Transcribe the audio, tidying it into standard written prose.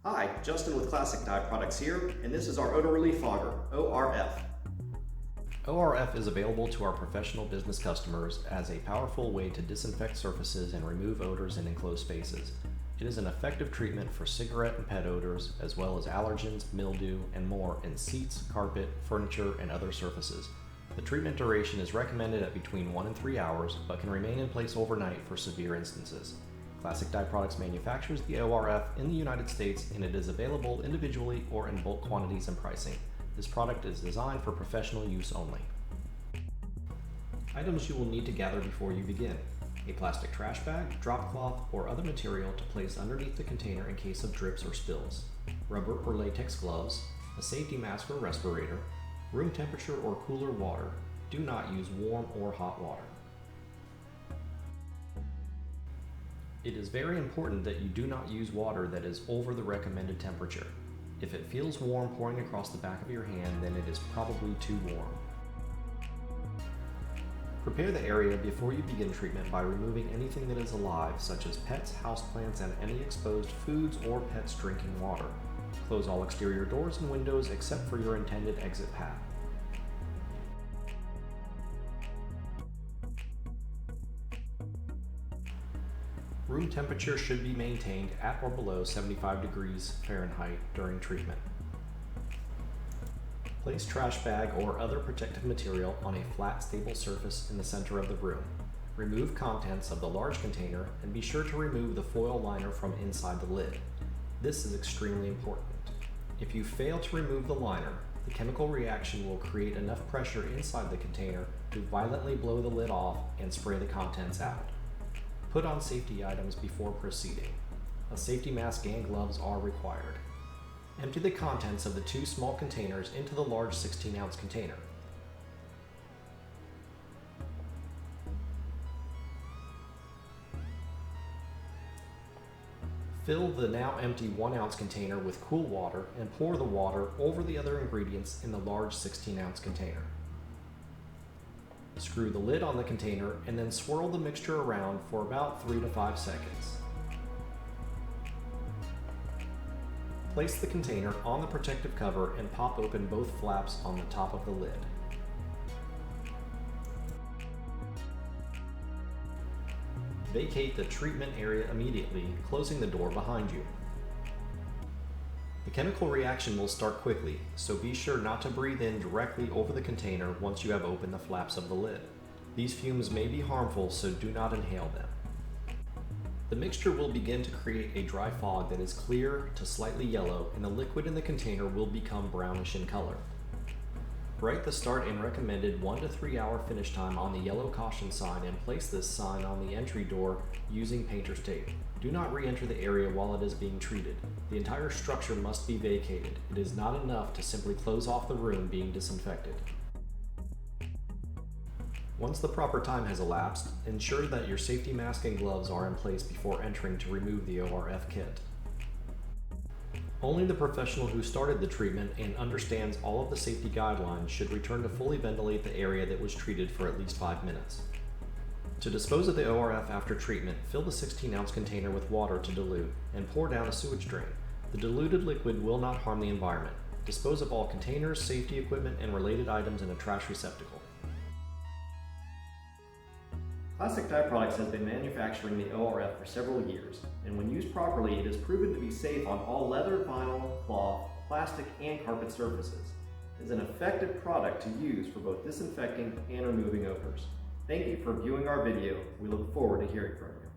Hi, Justin with Classic Dye Products here, and this is our Odor Relief Fogger, ORF. ORF is available to our professional business customers as a powerful way to disinfect surfaces and remove odors in enclosed spaces. It is an effective treatment for cigarette and pet odors, as well as allergens, mildew, and more in seats, carpet, furniture, and other surfaces. The treatment duration is recommended at between 1 and 3 hours, but can remain in place overnight for severe instances. Classic Dye Products manufactures the ORF in the United States, and it is available individually or in bulk quantities and pricing. This product is designed for professional use only. Items you will need to gather before you begin: a plastic trash bag, drop cloth, or other material to place underneath the container in case of drips or spills, rubber or latex gloves, a safety mask or respirator, room temperature or cooler water. Do not use warm or hot water. It is very important that you do not use water that is over the recommended temperature. If it feels warm pouring across the back of your hand, then it is probably too warm. Prepare the area before you begin treatment by removing anything that is alive, such as pets, houseplants, and any exposed foods or pets drinking water. Close all exterior doors and windows except for your intended exit path. Room temperature should be maintained at or below 75 degrees Fahrenheit during treatment. Place trash bag or other protective material on a flat, stable surface in the center of the room. Remove contents of the large container and be sure to remove the foil liner from inside the lid. This is extremely important. If you fail to remove the liner, the chemical reaction will create enough pressure inside the container to violently blow the lid off and spray the contents out. Put on safety items before proceeding. A safety mask and gloves are required. Empty the contents of the 2 small containers into the large 16-ounce container. Fill the now empty 1-ounce container with cool water and pour the water over the other ingredients in the large 16-ounce container. Screw the lid on the container and then swirl the mixture around for about 3 to 5 seconds. Place the container on the protective cover and pop open both flaps on the top of the lid. Vacate the treatment area immediately, closing the door behind you. The chemical reaction will start quickly, so be sure not to breathe in directly over the container once you have opened the flaps of the lid. These fumes may be harmful, so do not inhale them. The mixture will begin to create a dry fog that is clear to slightly yellow, and the liquid in the container will become brownish in color. Write the start and recommended 1 to 3 hour finish time on the yellow caution sign and place this sign on the entry door using painter's tape. Do not re-enter the area while it is being treated. The entire structure must be vacated. It is not enough to simply close off the room being disinfected. Once the proper time has elapsed, ensure that your safety mask and gloves are in place before entering to remove the ORF kit. Only the professional who started the treatment and understands all of the safety guidelines should return to fully ventilate the area that was treated for at least 5 minutes. To dispose of the ORF after treatment, fill the 16-ounce container with water to dilute and pour down a sewage drain. The diluted liquid will not harm the environment. Dispose of all containers, safety equipment, and related items in a trash receptacle. Classic Dye Products has been manufacturing the ORF for several years, and when used properly, it is proven to be safe on all leather, vinyl, cloth, plastic, and carpet surfaces. It is an effective product to use for both disinfecting and removing odors. Thank you for viewing our video. We look forward to hearing from you.